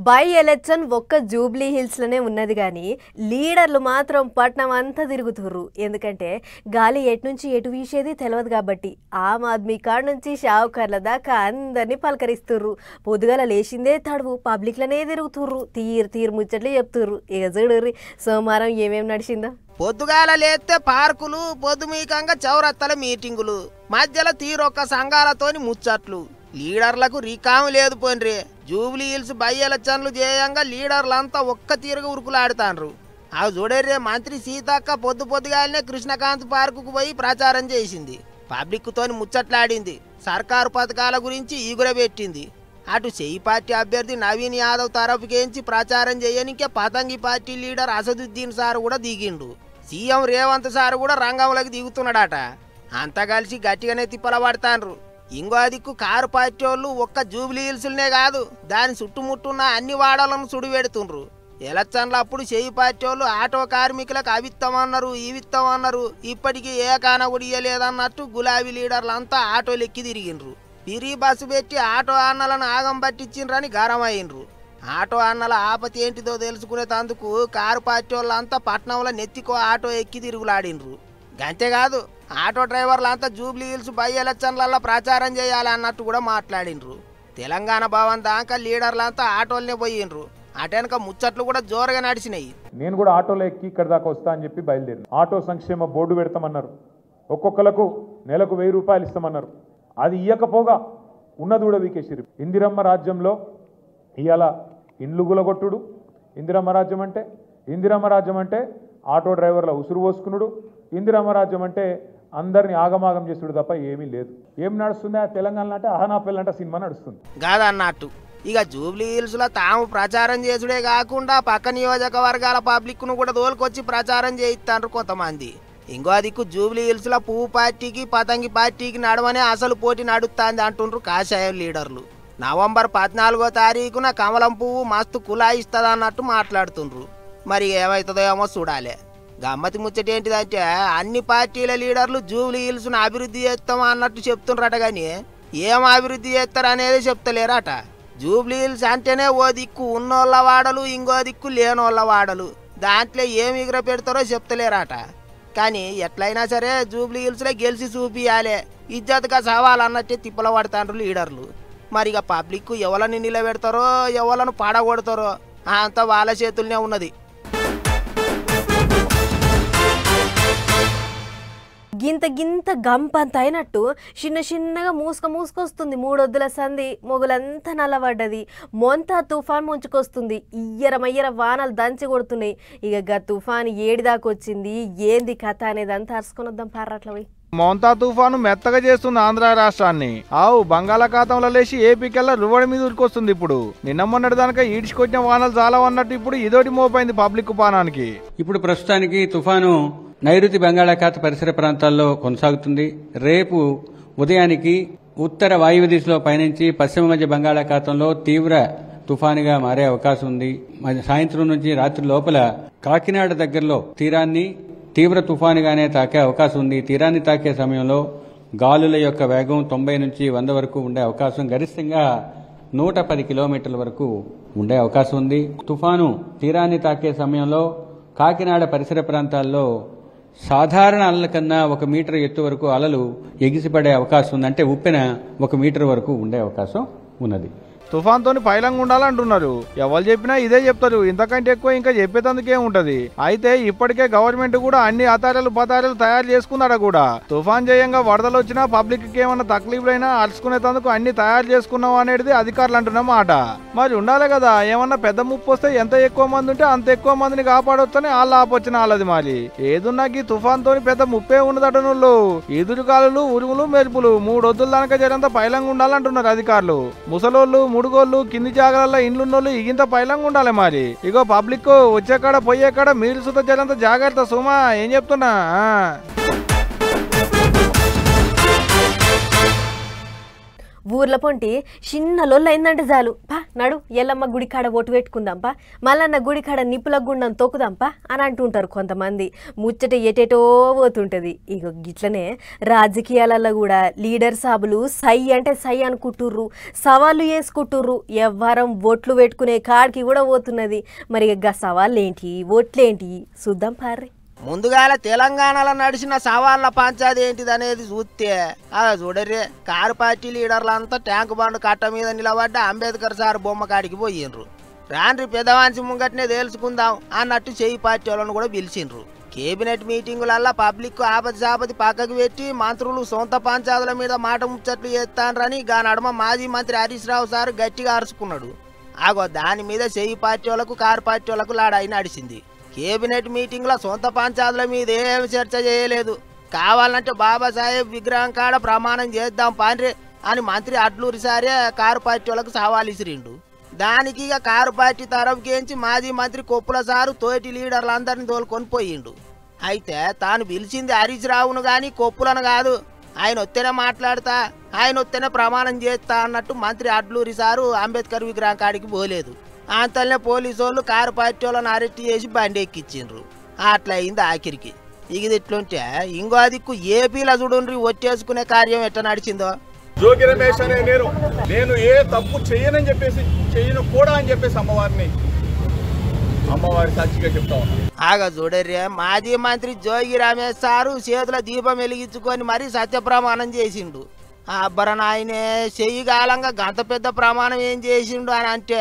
By election ఒక్క Jubilee హిల్స్లోనే ఉన్నది కానీ లీడర్లు మాత్రం పట్నం అంతా తిరుగుతుర్రు. ఎందుకంటే గాలి ఎటు నుంచి ఎటు వీసేది తెలియదు కాబట్టి ఆమ్ ఆద్మీ కాడ నుంచి షావుకార్ల దాకా అందరినీ పలకరిస్తుర్రు. పొద్దుగాల లేచిందే తడువు పబ్లిక్లనే తిరుగుతుర్రు. తీరు ముచ్చట్లు చెప్తుర్రు. ఇక చూడుర్రి సోమవారం ఏమేమి నడిచిందో. పొద్దుగాల లేస్తే పార్కులు, పొద్దుమీకంగా చౌరత్తల మీటింగులు, మధ్యలో తీరొక్క సంఘాలతోని ముచ్చట్లు. లీడర్లకు రికాము లేదు పోన్రి. జూబ్లీ హిల్స్ బై ఎలక్షన్లు చేయంగా లీడర్లంతా ఒక్క తీరుగా ఉరుకులాడుతాండ్రు. అవి చూడర్రే, మంత్రి సీతక్క పొద్దుగాలనే కృష్ణకాంత్ పార్కుకు పోయి ప్రచారం చేసింది. పబ్లిక్ తోని ముచ్చట్లాడింది. సర్కారు పథకాల గురించి ఈగురబెట్టింది. అటు చెయ్యి పార్టీ అభ్యర్థి నవీన్ యాదవ్ తరఫుకేంచి ప్రచారం చేయనికే పతంగి పార్టీ లీడర్ అసదుద్దీన్ సార్ కూడా దిగిండు. సీఎం రేవంత్ సార్ కూడా రంగంలోకి దిగుతున్నాడట. అంతా కలిసి గట్టిగానే తిప్పలబడతాండ్రు. ఇంకో దిక్కు కారు పార్టీ వాళ్ళు ఒక్క జూబ్లీ హిల్స్లనే కాదు, దాని చుట్టుముట్టున్న అన్ని వాడలను సుడిపెడుతుండ్రు. ఎలక్షన్లు అప్పుడు చెయ్యి పార్టీ వాళ్ళు ఆటో కార్మికులకు అవిత్తమన్నారు, ఇవిత్తమన్నారు. ఇప్పటికీ ఏ కాన కూడా ఇయ్యలేదన్నట్టు గులాబీ లీడర్లంతా ఆటోలు ఎక్కి తిరిగిండ్రు. పిరి బస్సు పెట్టి ఆటో అన్నలను ఆగం పట్టించిండ్రని గరమైండ్రు. ఆటో అన్నల ఆపతి ఏంటిదో తెలుసుకునేందుకు కారు పార్టీ వాళ్ళంతా పట్నంలో నెత్తికో ఆటో ఎక్కి తిరుగులాడిండ్రు. అంతేకాదు ఆటో డ్రైవర్లంతా జూబ్లీ హిల్స్ బై ఎలక్షన్లలో ప్రచారం చేయాలన్నట్టు కూడా మాట్లాడిండ్రు. తెలంగాణ భవన్ దాకా లీడర్లంతా ఆటోలనే పోయిండ్రు. అటెనక ముచ్చట్లు కూడా జోరుగా నడిచినాయి. నేను కూడా ఆటోలో ఎక్కి ఇక్కడ దాకా వస్తా అని చెప్పి బయలుదేరి ఆటో సంక్షేమ బోర్డు పెడతామన్నారు. ఒక్కొక్కలకు నెలకు 1000 రూపాయలు ఇస్తామన్నారు. అది ఇయ్యకపోగా ఉన్నది కూడా వీకేసిరు. ఇందిరమ్మ రాజ్యంలో ఇవాళ ఇండ్లు గులగొట్టుడు. ఇందిరమ్మ రాజ్యం అంటే ఆటో డ్రైవర్ల ఉసురు పోసుకునుడు. ఇందిరమ్మ రాజ్యం అంటే అందరిని ఆగమాగం చేసుడు తప్ప ఏమీ లేదు. ఏం నడుస్తుంది ఆ తెలంగాణ అంటే అహనా పెళ్ళంట సినిమా నడుస్తుంది కాదన్నట్టు. ఇక జూబ్లీ హిల్స్ లో తాము ప్రచారం చేసుడే కాకుండా పక్క నియోజకవర్గాల పబ్లిక్ ను కూడా తోలుకొచ్చి ప్రచారం చేయిస్తాండ్రు కొంతమంది. ఇంకో దిక్కు జూబ్లీ హిల్స్ లో పువ్వు పార్టీకి పతంగి పార్టీకి నడవనే అసలు పోటీ నడుస్తుంది అంటుండ్రు కాషాయం లీడర్లు. నవంబర్ 14వ తారీఖున కమలం పువ్వు మస్తు కులాయిస్తుంది అన్నట్టు మాట్లాడుతుండ్రు. మరి ఏమవుతుందో ఏమో చూడాలి. గమ్మతి ముచ్చటేంటిదంటే అన్ని పార్టీల లీడర్లు జూబ్లీ హిల్స్ ను అభివృద్ధి చేస్తాం అన్నట్టు చెప్తుండ్రట కానీ ఏం అభివృద్ధి చేస్తారనేది చెప్తలేరట. జూబ్లీ హిల్స్ అంటేనే ఓ దిక్కు ఉన్నోళ్ళ వాడలు, ఇంకో దిక్కు లేనోళ్ళ వాడలు. దాంట్లో ఏమి ఎగుర పెడతారో చెప్తలేరట. కానీ ఎట్లయినా సరే జూబ్లీ హిల్స్లో గెలిచి చూపియాలి, ఇజ్జత్గా సవాలన్నట్టే తిప్పల పడతాండ్రు లీడర్లు. మరి ఇక పబ్లిక్ ఎవరిని నిలబెడతారో ఎవరిని పడగొడతారో అంతా వాళ్ళ చేతుల్నే ఉన్నది. గింత గంపంత అయినట్టు చిన్నగా మూసుకొస్తుంది. 3 వద్దుల సంధి మొగులంతా నల్లబడ్డది. మొంతా తుఫాన్ ముంచుకొస్తుంది. ఇయ్యరమయ్యర వానలు దంచి కొడుతున్నాయి. ఇక తుఫాన్ ఏడిదాకొచ్చింది, ఏంది కథ అనేది అంతా అరుచుకొని వద్దాం పారట్ల పోయి. మోంతా తుఫాను మెత్తగా చేస్తుంది ఆంధ్ర రాష్ట్రాన్ని. బంగాళాఖాతంలో లేచి ఏపీకెల్లా రువడి మీద ఉరికొస్తుంది. ఇప్పుడు నిన్న మొన్నటి దానిక ఈడ్చుకొచ్చిన వానలు చాలా అన్నట్టు ఇప్పుడు ఇదోటి మోపైంది పబ్లిక్ పానానికి. ఇప్పుడు ప్రస్తుతానికి తుఫాను నైరుతి బంగాళాఖాత పరిసర ప్రాంతాల్లో కొనసాగుతుంది. రేపు ఉదయానికి ఉత్తర వాయువ్య దిశలో పయనించి పశ్చిమ మధ్య బంగాళాఖాతంలో తీవ్ర తుఫానుగా మారే అవకాశం ఉంది. సాయంత్రం నుంచి రాత్రి లోపల కాకినాడ దగ్గరలో తీరాన్ని తీవ్ర తుఫానుగానే తాకే అవకాశం ఉంది. తీరాన్ని తాకే సమయంలో గాలుల యొక్క వేగం 90 నుంచి 100 వరకు ఉండే అవకాశం, గరిష్టంగా 110 కిలోమీటర్ల వరకు ఉండే అవకాశం ఉంది. తుఫాను తీరాన్ని తాకే సమయంలో కాకినాడ పరిసర ప్రాంతాల్లో సాధారణ అలల కన్నా 1 మీటర్ ఎత్తు వరకు అలలు ఎగిసిపడే అవకాశం ఉంది. అంటే ఉప్పెన 1 మీటర్ వరకు ఉండే అవకాశం ఉన్నది. తుఫాన్ తోని పైలంగా ఉండాలంటున్నారు. ఎవరు చెప్పినా ఇదే చెప్తారు. ఇంతకంటే ఎక్కువ ఇంకా చెప్పేందుకే ఉంటది. అయితే ఇప్పటికే గవర్నమెంట్ కూడా అన్ని అతారాలు పతారాలు తయారు చేసుకున్నాడు కూడా. తుఫాన్ జయంగా వరదలు వచ్చినా పబ్లిక్ కి ఏమన్నా తక్లీఫ్లైనా అరుచుకునేందుకు అన్ని తయారు చేసుకున్నాం అనేది అధికారులు అంటున్న మాట. మరి ఉండాలి కదా, ఏమన్నా పెద్ద ముప్పు వస్తే ఎంత ఎక్కువ మంది ఉంటే అంత ఎక్కువ మందిని కాపాడొచ్చని వాళ్ళ ఆపొచ్చిన వాళ్ళది. మరి ఏదున్నాకి తుఫాన్ తోని పెద్ద ముప్పే ఉండదట. నోళ్ళు ఎదురుగాలు, ఉరుములు, మెరుపులు 3 వద్దుల దానిక జరంతా పైలంగా ఉండాలంటున్నారు అధికారులు. ముసలోళ్ళు, ముడుగోళ్ళు, కింది జాగాలలో ఇండ్లున్నోళ్ళు ఇగింత పైలంగా ఉండాలి. మరి ఇగో పబ్లిక్ వచ్చేకాడ పోయేకాడ మీరు సుత జరంత జాగ్రత్త. సుమా ఏం చెప్తున్నా. ఊర్ల పొంటి చిన్న లొల్లైందంటే చాలు పా నడు ఎల్లమ్మ గుడి కాడ ఓటు పెట్టుకుందాంపా మల్లన్న గుడి కాడ నిప్పుల గుండం తొక్కుదాంపా అని అంటుంటారు కొంతమంది. ముచ్చట ఎటేటో పోతుంటుంది. ఇక గిట్లనే రాజకీయాలలో కూడా లీడర్ సాబులు సై అంటే సై అనుకుంటుర్రు, సవాళ్ళు వేసుకుంటుర్రు. ఎవ్వరం ఓట్లు పెట్టుకునే కాడికి కూడా పోతున్నది. మరి ఇక సవాళ్ళు ఏంటి, ఓట్లేంటి చూద్దాం పార్రి. ముందుగాల తెలంగాణలో నడిచిన సవాళ్ళ పంచాది ఏంటిదనేది చూస్తే చూడర్రే కారు పార్టీ లీడర్లంతా ట్యాంక్ బండ్ కట్ట మీద నిలబడ్డ అంబేద్కర్ సార్ బొమ్మ కాడికి పోయిండ్రు. రాండ్రి పెదవాన్సి ముంగట్నే తేల్చుకుందాం అన్నట్టు చేయి పార్టీ వాళ్ళను కూడా పిలిచిండ్రు. కేబినెట్ మీటింగులల్లా పబ్లిక్ ఆపది పక్కకు పెట్టి మంత్రులు సొంత పంచాదుల మీద మాట ముచ్చట్లు చేస్తానని గా నడుమ మాజీ మంత్రి హరీష్ రావు సార్ గట్టిగా అరుచుకున్నాడు. దాని మీద చేయి పార్టీ వాళ్ళకు కారు పార్టీ వాళ్ళకు లాడాయి నడిచింది. కేబినెట్ మీటింగ్ లో సొంత పంచాదుల మీద ఏమి చర్చ చేయలేదు. కావాలంటే బాబాసాహెబ్ విగ్రహం కాడ ప్రమాణం చేద్దాం పాండ్రే అని మంత్రి అడ్లూరి సారే కారు పార్టీ వాళ్ళకు సవాల్ ఇసిరిండు. దానికి ఇక కారు పార్టీ తరఫుకేంచి మాజీ మంత్రి కొప్పుల సారు తోటి లీడర్లందరినీ తోలుకొని పోయిండు. అయితే తాను పిలిచింది హరీష్ రావును గాని కొప్పులను కాదు. ఆయన వస్తేనే మాట్లాడతా, ఆయన వస్తేనే ప్రమాణం చేస్తా అన్నట్టు మంత్రి అడ్లూరి సారు అంబేద్కర్ విగ్రహం కాడికి పోలేదు. అంతలోనే పోలీసు వాళ్ళు కారు పార్టీ వాళ్ళని అరెస్ట్ చేసి బండి ఎక్కించిండ్రు. అట్లా అయింది ఆఖరికి. ఇది ఇట్లుంటే ఇంకో దిక్కు ఏపీలో చూడండి ఒట్టేసుకునే కార్యం ఎట్లా నడిచిందో. జోగి రమేష్ అనే నేను ఏ తప్పు చెయ్యనని చెప్పేసి చెయ్యను కూడా అని చెప్పేసి అమ్మవారి సాక్షిగా చెప్తా ఉన్నా. చూడర్రే మాజీ మంత్రి జోగి రమేష్ సారు చేతుల దీపం వెలిగించుకొని మరీ సత్యప్రమాణం చేసిండు. అబ్బరన ఆయనే చెయ్యి కాలంగా గంత పెద్ద ప్రమాణం ఏం చేసిండు అని అంటే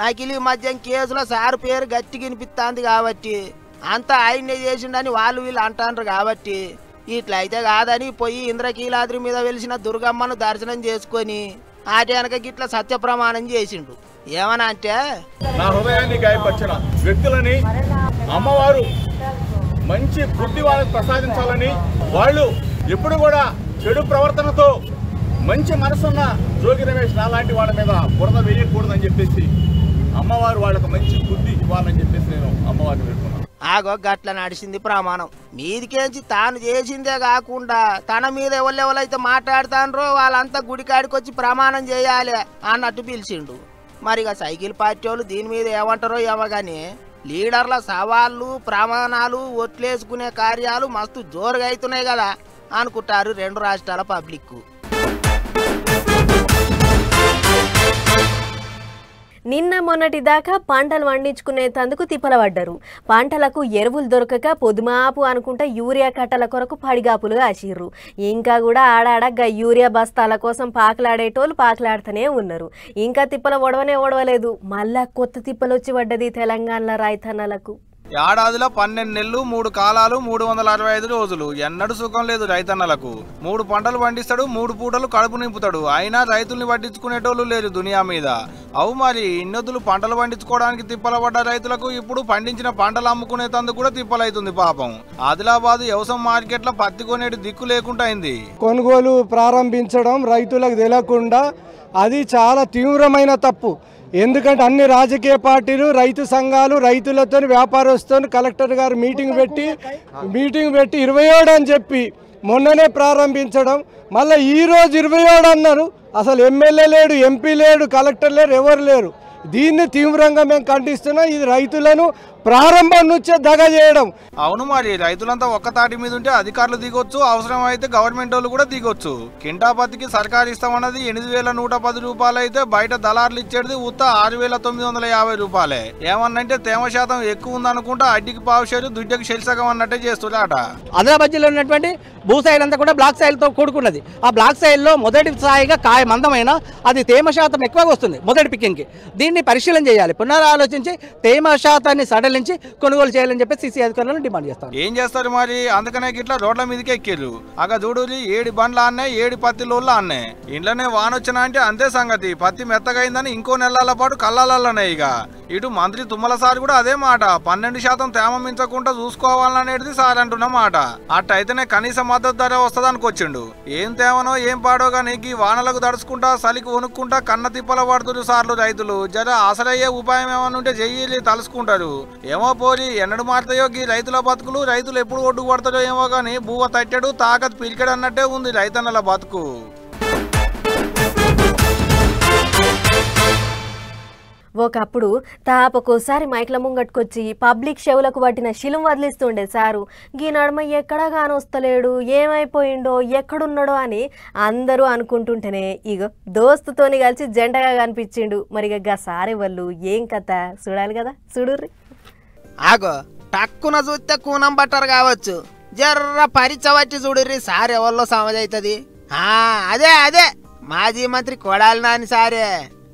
నకిలీ మద్యం కేసులో సారు పేరు గట్టి వినిపిస్తుంది కాబట్టి అంతా ఆయన్నే చేసిండని వాళ్ళు వీళ్ళు అంటారు. కాబట్టి ఇట్లయితే కాదని పోయి ఇంద్రకీలాద్రి మీద వెలిసిన దుర్గమ్మను దర్శనం చేసుకొని ఆట వెనక గిట్ల సత్య ప్రమాణం చేసిండు. ఏమన్నా అంటే నా హృదయాన్ని గాయపరిచిన వ్యక్తులని అమ్మవారు మంచి బుద్ధి వాళ్ళకి ప్రసాదించాలని, వాళ్ళు ఎప్పుడు కూడా చెడు ప్రవర్తనతో మంచి మనసున్న జోగి రమేష్ నాలాంటి వాళ్ళ మీద బురద వేయకూడదని చెప్పేసి అమ్మవారు వాళ్ళకు మంచి బుద్ధి ఇవ్వాలని చెప్పేసి నేను అమ్మవారిని పెట్టుకున్నాను. గట్ల నడిచింది ప్రమాణం. మీదికేంచి తాను చేసిందే కాకుండా తన మీద ఎవరెవరైతే మాట్లాడుతాండ్రో వాళ్ళంతా గుడికాడికి వచ్చి ప్రమాణం చేయాలి అన్నట్టు పిలిచిండు. మరిగా సైకిల్ పార్టీ వాళ్ళు దీని మీద ఏమంటారో ఏమో కానీ లీడర్ల సవాళ్ళు, ప్రమాణాలు, ఒట్లేసుకునే కార్యాలు మస్తు జోరుగా అవుతున్నాయి కదా అనుకుంటారు రెండు రాష్ట్రాల పబ్లిక్. నిన్న మొన్నటి దాకా పంటలు పండించుకునేందుకు తిప్పలబడ్డారు. పంటలకు ఎరువులు దొరకక పొదుమాపు అనుకుంటా యూరియా కట్టల కొరకు పడిగాపులుగా ఆచిర్రు. ఇంకా కూడా ఆడాడగా యూరియా బస్తాల కోసం పాకలాడేటోళ్ళు పాకలాడుతూనే ఉన్నారు. ఇంకా తిప్పల ఒడవలేదు. మళ్ళా కొత్త తిప్పలు వచ్చి పడ్డది తెలంగాణలో రైతన్నలకు. ఏడాదిలో 12 నెలలు 3 కాలాలు 365 రోజులు ఎన్నడూ సుఖం లేదు రైతన్నలకు. 3 పంటలు పండిస్తాడు, 3 పూటలు కడుపు నింపుతాడు. అయినా రైతుల్ని పట్టించుకునేటోళ్ళు లేరు దునియా మీద. అవు మరి ఇన్నొద్దులు పంటలు పండించుకోవడానికి తిప్పలబడ్డ రైతులకు ఇప్పుడు పండించిన పంటలు అమ్ముకునేందుకు కూడా తిప్పలైతుంది పాపం. ఆదిలాబాద్ వ్యవసాయ మార్కెట్లో పత్తి కొనేటి దిక్కు లేకుండా అయింది. కొనుగోలు ప్రారంభించడం రైతులకు తెలియకుండా అది చాలా తీవ్రమైన తప్పు. ఎందుకంటే అన్ని రాజకీయ పార్టీలు, రైతు సంఘాలు, రైతులతో వ్యాపారస్తులు కలెక్టర్ గారు మీటింగ్ పెట్టి 27 అని చెప్పి మొన్ననే ప్రారంభించడం, మళ్ళీ ఈరోజు 27 అన్నారు. అసలు ఎమ్మెల్యే లేడు, ఎంపీ లేడు, కలెక్టర్ లేరు, ఎవరు లేరు. దీన్ని తీవ్రంగా మేము ఖండిస్తున్నాం. ఇది రైతులను ప్రారంభం నుంచే దగ చేయడం. అవును మరి రైతులంతా ఒక్క తాటి మీద ఉంటే అధికారులు దిగొచ్చు, అవసరం అయితే గవర్నమెంట్ వాళ్ళు కూడా దిగొచ్చు. కింటా పత్తికి సర్కారు ఇస్తామన్నది 8,110 రూపాయలు అయితే బయట దళారులు ఇచ్చేది ఉత్త 6,950 రూపాయలే. ఏమన్నంటే తేమ శాతం ఎక్కువ ఉందనుకుంటా అడ్డికి పావుషేరు దుడ్డకి శెల్సగం అన్నట్టే చేస్తున్నారట. ఆదిలాబాద్ జిల్లాలో ఉన్నటువంటి భూసాయిల్ అంతా కూడా బ్లాక్ సాయిల్తో కూడుకున్నది. ఆ బ్లాక్ సాయిల్లో మొదటి స్థాయిగా కాయ మందమైన అది తేమ శాతం ఎక్కువగా వస్తుంది మొదటి పికింగ్కి. దీన్ని పరిశీలన చేయాలి, పునరాలోచించి తేమ శాతాన్ని సడలించి కొనుగోలు చేయాలని చెప్పి సిసి అధికారులను డిమాండ్ చేస్తారు. ఏం చేస్తారు మరి, అందుకనే ఇట్లా రోడ్ల మీదకి ఎక్కిర్రు. అక్కడ చూడూరి 7 బండ్ల అన్నే 7 పత్తి లోళ్ళ అన్నే. ఇంట్లోనే వానొచ్చినా అంటే అంతే సంగతి. పత్తి మెత్తగైందని ఇంకో నెలల పాటు కళ్ళాలనే. ఇక ఇటు మంత్రి తుమ్మల సార్ కూడా అదే మాట, 12% తేమ మించకుండా చూసుకోవాలనేది సార్ అంటున్న మాట. అట్టయితేనే కనీస మద్దతు ధర వస్తుందనికి వచ్చిండు. ఏం తేమనో ఏం పాడో గానీ ఈ వానలకు దడుచుకుంటా చలికి వణుక్కుంటా కన్న తిప్పల పడుతురు సార్లు రైతులు. జర అసలయ్యే ఉపాయం ఏమన్నా ఉంటే చెయ్యి తలుసుకుంటారు. ఏమో పోరి ఎన్నడు మారుతాయో ఈ రైతుల బతుకులు. రైతులు ఎప్పుడు ఒడ్డు పడతారో ఏమో గానీ బువ్వ తట్టడు తాకత్ పిలికెడు అన్నట్టే ఉంది రైతన్నల బతుకు. ఒకప్పుడు తాపకోసారి మైక్ల ముంగట్టుకొచ్చి పబ్లిక్ షెవులకు పట్టిన శిలం వదిలిస్తుండే సారు గీ నడుమ ఎక్కడా కానొస్తలేడు, ఏమైపోయిండో, ఎక్కడున్నాడో అని అందరూ అనుకుంటుంటేనే ఇగో దోస్తుతోని కలిసి జంటగా కనిపించిండు. మరిగా గా సారే వాళ్ళు ఏం కథ చూడాలి కదా, చూడుర్రి. ఆగో టక్కున చూస్తే కూనం బట్టర్ కావచ్చు, జర్ర పరిచవచ్చి చూడుర్రి సార్ ఎవరిలో సమజైతుంది. అదే అదే మాజీ మంత్రి కొడాలి నాని సారే.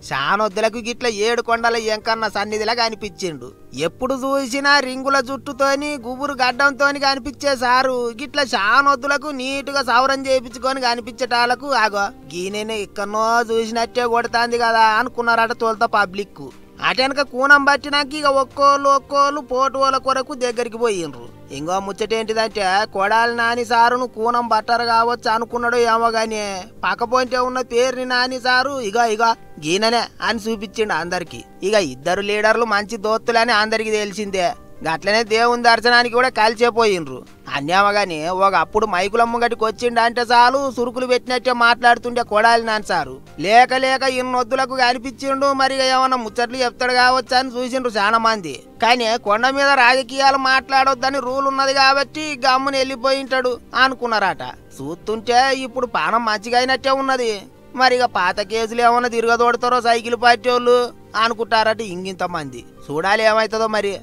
శానొద్దులకు గిట్ల 7 కొండల ఎంకన్న సన్నిధిలా కనిపించిండు. ఎప్పుడు చూసినా రింగుల జుట్టుతోని గుబురు గడ్డంతోని కనిపించే సారు గిట్ల శానొద్దులకు నీటుగా సవరం చేయించుకొని కనిపించేటాలకు ఆగో గీనెనే ఇక్కడనో చూసినట్టే కొడుతుంది కదా అనుకున్నారట తోలుతా పబ్లిక్. అటెనక కూనం పట్టినాక ఇక ఒక్కోళ్ళు పోటువల కొరకు దగ్గరికి పోయిండ్రు. ఇంకో ముచ్చటేంటిదంటే కొడాలి నాని సారును కూనం బట్టర్ కావచ్చు అనుకున్నాడు ఏమో గాని పక్కపోంటే ఉన్న పేరుని నాని సారు ఇగ గీననే అని చూపించిండు అందరికి. ఇక ఇద్దరు లీడర్లు మంచి దోస్తులని అందరికి తెలిసిందే. గట్లనే దేవుని దర్శనానికి కూడా కలిసేపోయిండ్రు. అన్యామగాని ఒకప్పుడు మైకుల ముంగటికి వచ్చిండంటే చాలు సురుకులు పెట్టినట్టే మాట్లాడుతుండే కొడాలి నాని సారు. లేక ఇన్నొద్దులకు కనిపించిండు. మరి ఏమన్నా ముచ్చట్లు చెప్తాడు కావచ్చు అని చూసిండ్రు చాలా మంది. కానీ కొండ మీద రాజకీయాలు మాట్లాడొద్దని రూల్ ఉన్నది కాబట్టి గమ్మున వెళ్ళిపోయింటాడు అనుకున్నారట. చూస్తుంటే ఇప్పుడు పానం మంచిగా అయినట్టే ఉన్నది. మరిగా పాత కేసులు ఏమన్నా తిరగదోడతారో సైకిల్ పార్టీ వాళ్ళు అనుకుంటారట ఇంకింత మంది. చూడాలి ఏమవుతుందో మరి.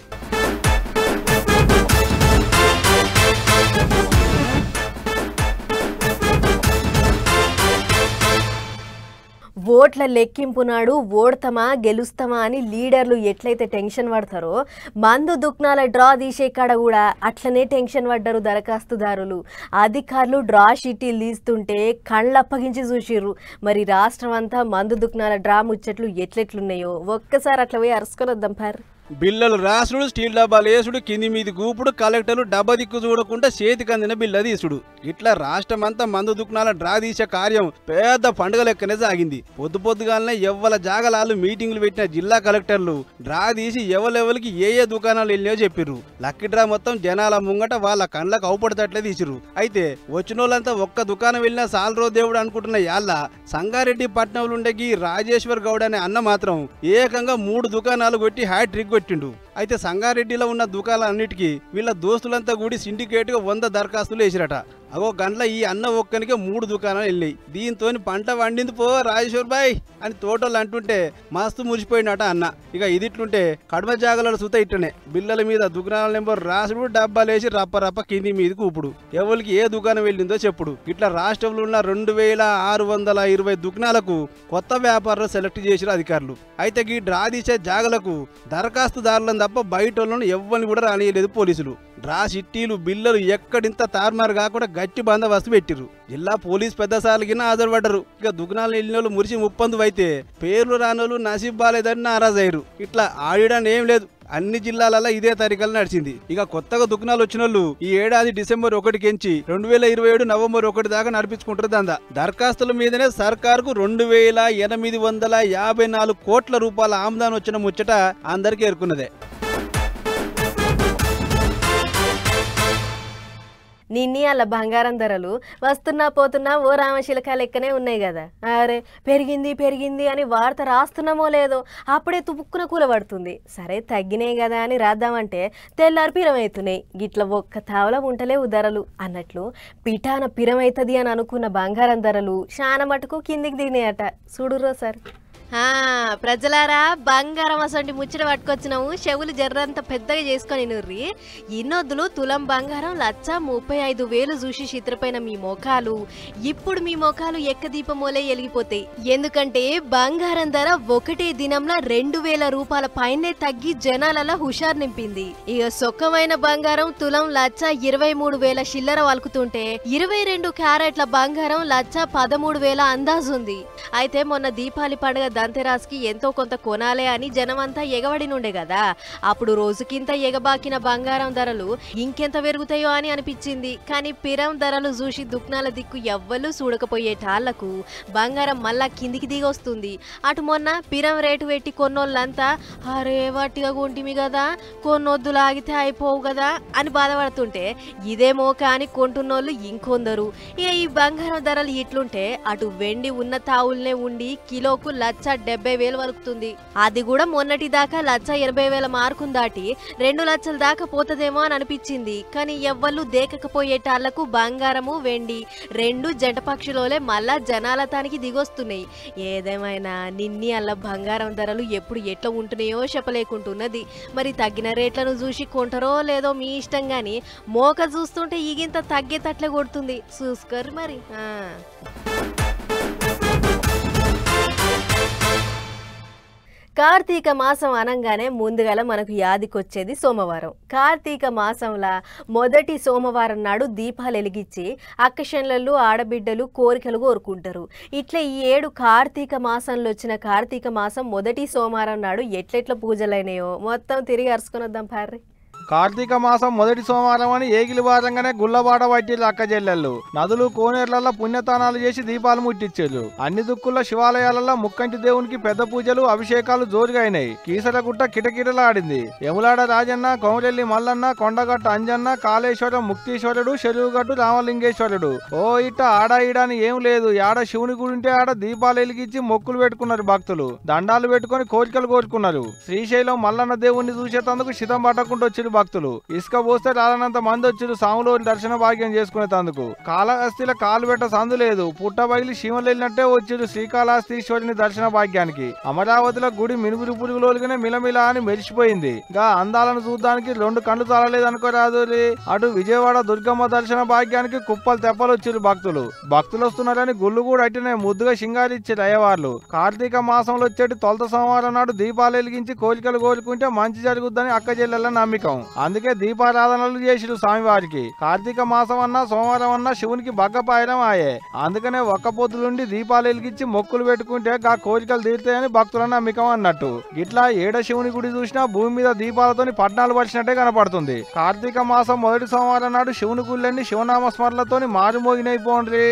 ఓట్ల లెక్కింపు నాడు ఓడతామా గెలుస్తామా అని లీడర్లు ఎట్లయితే టెన్షన్ పడతారో మందు దుక్నాల డ్రా తీసే కాడ కూడా అట్లనే టెన్షన్ పడ్డారు దరఖాస్తుదారులు. అధికారులు డ్రా షీటీలు తీస్తుంటే కళ్ళప్పగించి చూసిర్రు. మరి రాష్ట్రం అంతా మందు దుక్నాల డ్రా ముచ్చట్లు ఎట్లెట్లున్నాయో ఒక్కసారి అట్లా పోయి అరుసుకొని వద్దాం పార్. బిల్లలు రాసుడు, స్టీల్ డబ్బాలు వేసుడు, కింది మీది గూపుడు, కలెక్టర్లు డబ్బా దిక్కు చూడకుండా చేతికి అందిన బిల్ల తీసుడు. ఇట్లా రాష్ట్రం అంతా మందు దుకాణాల డ్రా తీసే కార్యం పెద్ద పండుగ లెక్కనే సాగింది. పొద్దుగాలనే ఎవ్వల జాగలాలు మీటింగులు పెట్టిన జిల్లా కలెక్టర్లు డ్రా తీసి ఎవరెవరికి ఏ దుకాణాలు వెళ్ళినాయో చెప్పిర్రు. లక్కీ డ్రా మొత్తం జనాల ముంగట వాళ్ళ కండ్లకు అవుపడతట్లే తీసిర్రు. అయితే వచ్చినోళ్ళంతా ఒక్క దుకాణం వెళ్ళినా సాల్రో దేవుడు అనుకుంటున్న యాళ్ళ సంగారెడ్డి పట్నంలో ఉండేకి రాజేశ్వర్ గౌడ్ అనే అన్న మాత్రం ఏకంగా 3 దుకాణాలు కొట్టి హ్యాట్రిక్ కొట్టిండు. అయితే సంగారెడ్డిలో ఉన్న దుకాణాలన్నిటికీ వీళ్ళ దోస్తులంతా కూడి సిండికేట్ గా 100 దరఖాస్తులు వేసిరట. అగో గంటల ఈ అన్న ఒక్కనికే 3 దుకాణాలు వెళ్ళాయి. దీంతో పంట వండింది పో రాజేశ్వర్ బాయ్ అని తోటలు అంటుంటే మస్తు మురిసిపోయినట అన్న. ఇక ఇదిట్లుంటే కడమ జాగల సుత ఇట్టనే బిల్లల మీద దుకాణాల నెంబర్ రాసుడు, డబ్బాలేసి రప్ప కింది మీద కూపుడు. ఎవరికి ఏ దుకాణం వెళ్ళిందో చెప్పుడు. ఇట్లా రాష్ట్రంలో ఉన్న 2620 దుకాణాలకు కొత్త వ్యాపారులు సెలెక్ట్ చేసిన అధికారులు. అయితే ఈ డ్రా తీసే జాగలకు దరఖాస్తుదారులను తప్ప బయట వాళ్ళను ఎవ్వరిని కూడా రానియలేదు పోలీసులు. డ్రా చిట్టీలు, బిల్లలు ఎక్కడింత తారుమారు కాకుండా గట్టి బందోబస్తు పెట్టిర్రు. జిల్లా పోలీస్ పెద్ద సార్లకినా హాజరుపడ్డరు. ఇక దుకాణాలు వెళ్ళిన వాళ్ళు మురిసి ముప్పందు అయితే పేర్లు రానోళ్ళు నసీబ్ బాలేదని నారాజయ్యారు. ఇట్లా ఆడిడని ఏం లేదు, అన్ని జిల్లాలలో ఇదే తరికలు నడిచింది. ఇక కొత్తగా దుకాణాలు వచ్చిన వాళ్ళు ఈ ఏడాది డిసెంబర్ 1 2027 నవంబర్ 1 దాకా నడిపించుకుంటారు దందా. దరఖాస్తుల మీదనే సర్కారుకు 2854 కోట్ల రూపాయల ఆమదానం వచ్చిన ముచ్చట అందరికీ ఎరుకున్నదే. నిన్నీ అలా బంగారం ధరలు వస్తున్నా పోతున్నా ఓ రామశిలక లెక్కనే ఉన్నాయి కదా. అరే పెరిగింది అని వార్త రాస్తున్నామో లేదో అప్పుడే తుపుక్కున కూలబడుతుంది. సరే తగ్గినాయి కదా అని రాద్దామంటే తెల్లారి పిరమవుతున్నాయి. గిట్ల ఒక్క తావల ఉంటలేవు ధరలు అన్నట్లు పిఠాన పిరమవుతుంది అని అనుకున్న బంగారం ధరలు చాలా మటుకు కిందికి దిగినాయట. చూడుర్రో సార్. ప్రజలారా, బంగారం అసంటి ముచ్చట పట్టుకొచ్చినాము. చెవులు జర్రంత పెద్దగా చేసుకొని నుర్రి. ఇన్నొద్దులు తులం బంగారం 1,35,000 చూసి చిత్రపైన మీ మోకాలు ఇప్పుడు మీ మోకాలు ఎక్కదీపమోలే ఎలిగిపోతాయి. ఎందుకంటే బంగారం ధర ఒకటే దినంలో 2,000 రూపాయల పైనే తగ్గి జనాలలో హుషారు నింపింది. ఇక సొక్కమైన బంగారం తులం 1,23,000 చిల్లర వలుకుతుంటే 22 క్యారెట్ల బంగారం 1,13,000 అందాజుంది. అయితే మొన్న దీపావళి పండుగ దంతెరాస్కి ఎంతో కొంత కొనాలే అని జనమంతా ఎగబడి నుండే కదా. అప్పుడు రోజుకింత ఎగబాకిన బంగారం ధరలు ఇంకెంత పెరుగుతాయో అని అనిపించింది. కానీ పిరం ధరలు చూసి దుక్నాల దిక్కు ఎవ్వరూ చూడకపోయేటాళ్లకు బంగారం మళ్ళా కిందికి దిగొస్తుంది. అటు మొన్న పిరం రేటు పెట్టి కొన్నోళ్ళంతా అరే వట్టిగా కొంటిమి కదా, కొన్నొద్దులు ఆగితే అయిపోవు కదా అని బాధపడుతుంటే ఇదేమో కానీ కొంటున్నోళ్ళు ఇంకొందరు. ఇక ఈ బంగారం ధరలు ఇట్లుంటే అటు వెండి ఉన్న తావుల్నే ఉండి కిలోకు 1,50,000 1,70,000 వలుకుతుంది. అది కూడా మొన్నటి దాకా 1,80,000 మార్కును దాటి 2 లక్షల దాకా పోతదేమో అని అనిపించింది. కానీ ఎవ్వళ్ళు దేకకపోయేటాళ్లకు బంగారము వెండి 2 జంట పక్షులోలే మళ్ళా జనాల తానికి దిగొస్తున్నాయి. ఏదేమైనా నిన్ని అల్ల బంగారం ధరలు ఎప్పుడు ఎట్లా ఉంటున్నాయో చెప్పలేకుంటున్నది. మరి తగ్గిన రేట్లను చూసి కొంటారో లేదో మీ ఇష్టం గాని మోక చూస్తుంటే ఈగింత తగ్గేటట్లే కొడుతుంది. చూసుకోరు మరి. కార్తీక మాసం అనగానే ముందుగల మనకు యాదికొచ్చేది సోమవారం. కార్తీక మాసంలో మొదటి సోమవారం నాడు దీపాలు వెలిగించి అక్కశన్లలు ఆడబిడ్డలు కోరికలు కోరుకుంటారు. ఇట్లా ఈ ఏడు కార్తీక మాసంలో వచ్చిన కార్తీక మాసం మొదటి సోమవారం నాడు ఎట్లెట్ల పూజలైనాయో మొత్తం తిరిగి అరుచుకొని వద్దాం పార్రి. కార్తీక మాసం మొదటి సోమవారం అని ఏగిలి వారంగానే గుల్లబాట పట్టిల్లు అక్క చెల్లెళ్ళు. నదులు కోనేర్లలో పుణ్యతానాలు చేసి దీపాలు ముట్టించారు. అన్ని దుక్కుల శివాలయాలలో ముక్కంటి దేవునికి పెద్ద పూజలు అభిషేకాలు జోరుగా అయినాయి. కీసరగుట్ట కిటకిటలాడింది. యములాడ రాజన్న, కొమరెల్లి మల్లన్న, కొండగట్ట అంజన్న, కాళేశ్వరం ముక్తీశ్వరుడు, చెరువుగట్టు రామలింగేశ్వరుడు. ఓ ఇట్ట ఆడ ఈడని ఏం లేదు. ఆడ శివుని గుడి ఉంటే ఆడ దీపాలు వెలిగించి మొక్కులు పెట్టుకున్నారు భక్తులు. దండాలు పెట్టుకుని కోరికలు కోరుకున్నారు. శ్రీశైలం మల్లన్న దేవుణ్ణి చూసేందుకు శితం పట్టకుండా వచ్చి భక్తులు ఇసుక పోస్తే రాలనంత మంది వచ్చారు సాములో దర్శన భాగ్యం చేసుకునేందుకు. కాళహస్తిలో కాలు పెట్ట సందు లేదు. పుట్టబగిలి శివలు వెళ్ళినట్టే వచ్చారు శ్రీకాళహస్తీశ్వరుని దర్శన భాగ్యానికి. అమరావతిలో గుడి మినుగురు పురుగులోలుగానే మిలమిల అని మెరిసిపోయింది. గా అందాలను చూడ్డానికి 2 కళ్ళు చాలలేదనుకోరాదు. అటు విజయవాడ దుర్గమ్మ దర్శన భాగ్యానికి కుప్పలు తెప్పలు వచ్చారు భక్తులు. భక్తులు వస్తున్నారని గుళ్ళు కూడా అట్టినే ముద్దుగా సింగారిచ్చారు అయ్యవార్లు. కార్తీక మాసంలో వచ్చేటి తొలత సోమవారం నాడు దీపాలు వెలిగించి కోరికలు కోరుకుంటే మంచి జరుగుద్దని అక్క చెల్లెళ్ళ నమ్మికం. అందుకే దీపారాధనలు చేసిరు స్వామివారికి. కార్తీక మాసం అన్నా సోమవారం అన్నా శివునికి బగ్గపాయనం ఆయే. అందుకనే ఒక్క పొద్దులుండి దీపాలు వెలిగించి మొక్కులు పెట్టుకుంటే ఆ కోరికలు తీరుతాయని భక్తుల నమ్మకం అన్నట్టు. ఇట్లా ఏడ శివుని గుడి చూసినా భూమి మీద దీపాలతోని పట్నాలు పరిచినట్టే కనపడుతుంది. కార్తీక మాసం మొదటి సోమవారం నాడు శివుని గుళ్ళన్నీ శివనామ స్మరణలతోని మారుమోగినైపోండ్రి.